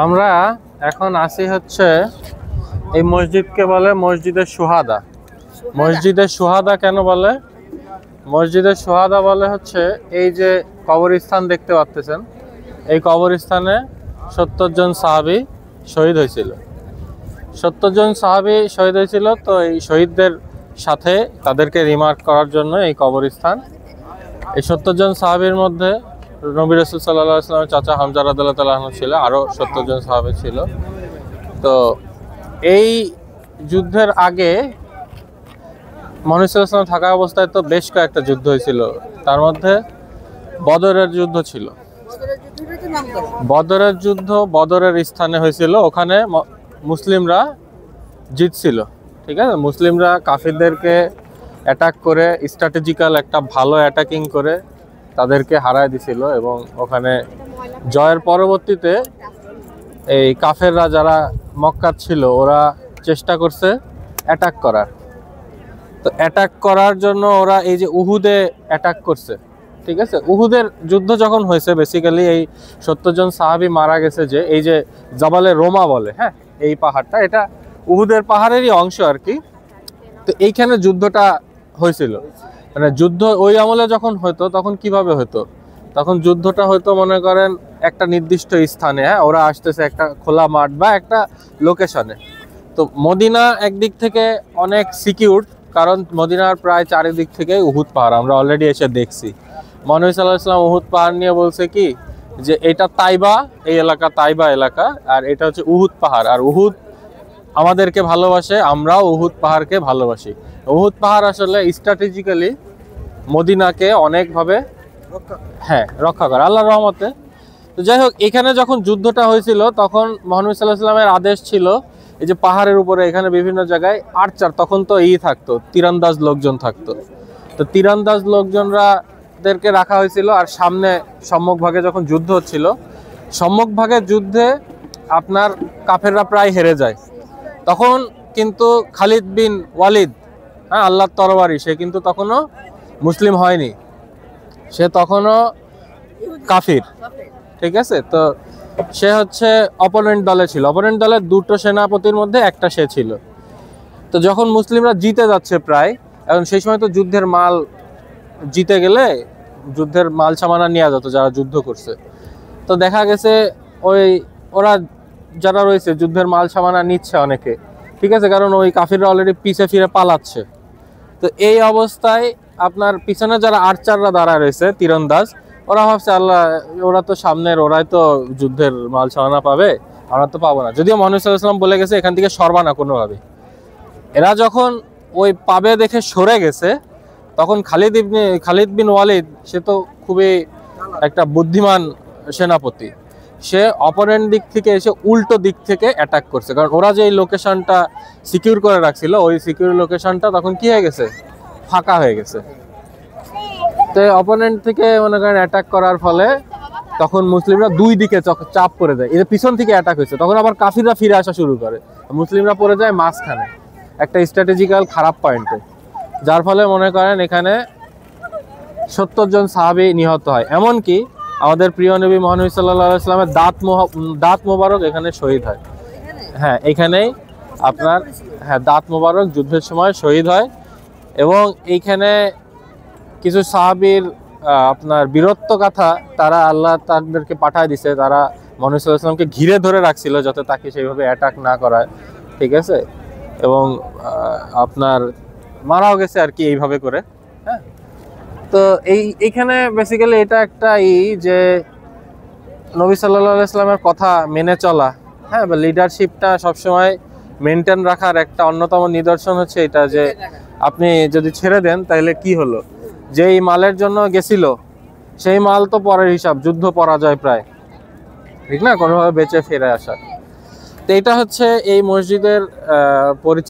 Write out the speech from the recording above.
আমরা এখন আসি হচ্ছে এই মসজিদকে বলে মসজিদে সুহাদা। মসজিদে সুহাদা কেন বলে? মসজিদে সুহাদা বলে হচ্ছে এই যে কবরস্থান দেখতে পাচ্ছেন, এই কবরস্থানে ৭০ জন সাহাবী শহীদ হয়েছিল। ৭০ জন সাহাবী শহীদ হয়েছিল। তো এই শহীদদের সাথে তাদেরকে রিমার্ক করার জন্য এই কবরস্থান। এই ৭০ জন সাহাবীর মধ্যে নবী রাসূল সাল্লাল্লাহু আলাইহি ওয়াসাল্লামের চাচা হামজা রাদিয়াল্লাহু আনহু ছিল, আরও ৭০ জন সাহাবী ছিল। তো এই যুদ্ধের আগে মুহাম্মদ সাল্লাল্লাহু আলাইহি ওয়াসাল্লাম থাকা অবস্থায় তো বেশ কয়েকটা যুদ্ধ হয়েছিল। তার মধ্যে বদরের যুদ্ধ ছিল। বদরের যুদ্ধ বদরের স্থানে হয়েছিল, ওখানে মুসলিমরা জিতছিল। ঠিক আছে, মুসলিমরা কাফিরদেরকে অ্যাটাক করে স্ট্র্যাটেজিক্যাল একটা ভালো অ্যাটাকিং করে তাদেরকে হারায় দিছিল। এবং ওখানে জয়ের পরবর্তীতে এই কাফেররা যারা মক্কার ছিল ওরা চেষ্টা করছে অ্যাটাক করার। তো অ্যাটাক করার জন্য ওরা এই যে উহুদে অ্যাটাক করছে। ঠিক আছে, উহুদের যুদ্ধ যখন হয়েছে বেসিক্যালি এই ৭০ জন সাহাবী মারা গেছে যে এই যে জাবালে রোমা বলে, হ্যাঁ, এই পাহাড়টা, এটা উহুদের পাহাড়েরই অংশ আর কি। তো এইখানে যুদ্ধটা হয়েছিল। মানে যুদ্ধ ওই আমলে যখন হতো তখন কিভাবে হতো? তখন যুদ্ধটা হয়তো মনে করেন একটা নির্দিষ্ট স্থানে, হ্যাঁ, ওরা আসতেছে একটা খোলা মাঠ বা একটা লোকেশনে। তো মদিনা একদিক থেকে অনেক সিকিউর, কারণ মদিনার প্রায় চারিদিক থেকে উহুদ পাহাড়, আমরা অলরেডি এসে দেখছি। মুহাম্মদ সাল্লাল্লাহু আলাইহি ওয়াসাল্লাম উহুদ পাহাড় নিয়ে বলছে কি যে এটা তাইবা, এই এলাকা তাইবা এলাকা, আর এটা হচ্ছে উহুদ পাহাড়। আর উহুদ আমাদেরকে ভালোবাসে, আমরাও উহুদ পাহাড়কে ভালোবাসি। উহুদ পাহাড় আসলে স্ট্র্যাটেজিক্যালি মদিনাকে অনেকভাবে রক্ষা করে আল্লাহর রহমতে। তো যাই হোক, এখানে যখন যুদ্ধটা হয়েছিল তখন মুহাম্মদ সাল্লাল্লাহু আলাইহি ওয়াসাল্লামের আদেশ ছিল এই যে পাহাড়ের উপরে এখানে বিভিন্ন জায়গায় আর্চার, তখন তো থাকতো, তীরন্দাজ লোকজন থাকতো। তো তীরন্দাজ লোকজনরাদেরকে রাখা হয়েছিল। আর সামনে সম্মুখভাগে যখন যুদ্ধ হচ্ছিল, সম্মুখভাগের যুদ্ধে আপনার কাফেররা প্রায় হেরে যায়। তখন কিন্তু খালিদ বিন ওয়ালিদ, হ্যাঁ, আল্লাহর তরবারি, সে কিন্তু তখনও মুসলিম হয়নি, সে তখনও কাফির। ঠিক আছে, তো সে হচ্ছে অপোনেন্ট দলে ছিল। অপোনেন্ট দলের দুটো সেনাপতির মধ্যে একটা সে ছিল। তো যখন মুসলিমরা জিতে যাচ্ছে প্রায়, এখন সেই সময় তো যুদ্ধের মাল, জিতে গেলে যুদ্ধের মাল সামানা নেওয়া যেত যারা যুদ্ধ করছে। তো দেখা গেছে ওরা যারা রয়েছে যুদ্ধের মাল সামানা নিচ্ছে অনেকে। ঠিক আছে, কারণ ওই কাফিররা অলরেডি পিছে ফিরে পালাচ্ছে। তো এই অবস্থায় আপনার পিছনে যারা আর্চাররা দাঁড়ায় রয়েছে, তীরন্দাজ, ওরা ভাবছে আল্লাহ, ওরা তো সামনের, ওরাই তো যুদ্ধের মাল সামানা পাবে, আমরা তো পাবো না। যদিও মুহাম্মদ সাল্লাল্লাহু আলাইহি ওয়াসাল্লাম বলে গেছে এখান থেকে সরবা না কোনোভাবে। এরা যখন ওই পাবে দেখে সরে গেছে, তখন খালিদ বিন ওয়ালিদ, সে তো খুবই একটা বুদ্ধিমান সেনাপতি, সে অপোনেন্ট দিক থেকে এসে উল্টো দিক থেকে অ্যাটাক করছে। কারণ ওরা যে এই লোকেশনটা সিকিউর করে রাখছিল, ওই সিকিউর লোকেশনটা তখন কি হয়ে গেছে, ফাঁকা হয়ে গেছে। তো অপোনেন্ট থেকে মনে করেন অ্যাটাক করার ফলে তখন মুসলিমরা দুই দিকে চাপ পড়ে যায়। এর পিছন থেকে অ্যাটাক হয়েছে, তখন আবার কাফিররা ফিরে আসা শুরু করে, মুসলিমরা পড়ে যায় মাঝখানে একটা স্ট্র্যাটেজিক্যাল খারাপ পয়েন্টে, যার ফলে মনে করেন এখানে ৭০ জন সাহাবী নিহত হয়। এমনকি আমাদের প্রিয় নবী মুহাম্মদ সাল্লাল্লাহু আলাইহি ওয়াসাল্লামের দাঁত মোবারক এখানে শহীদ হয়। হ্যাঁ, এখানেই আপনার দাঁত মোবারক যুদ্ধের সময় শহীদ হয়। এবং এইখানে কিছু সাহাবীর আপনার বীরত্ব কথা, তারা আল্লাহ তাদেরকে পাঠায় দিছে, তারা মুহাম্মদ সাল্লাল্লাহু আলাইহি ওয়াসাল্লামকে ঘিরে ধরে রাখছিল যাতে তাকে সেইভাবে অ্যাটাক না করায়। ঠিক আছে, এবং আপনার মারাও গেছে আর কি এইভাবে করে। হ্যাঁ, তো এইখানে বেসিক্যালি এটা একটা যে নবী সাল্লাল্লাহু আলাইহি ওয়াসাল্লামের কথা মেনে চলা, হ্যাঁ, বা লিডারশিপটা সবসময় মেনটেন রাখার একটা অন্যতম নিদর্শন হচ্ছে এটা, যে আপনি যদি ছেড়ে দেন তাহলে কি হলো, যেই মালের জন্য গেছিল সেই মাল তো পরের হিসাব, যুদ্ধ পরাজয় প্রায়, ঠিক না, কোনোভাবে বেঁচে ফিরে আসা। তো এটা হচ্ছে এই মসজিদের পরিচয়।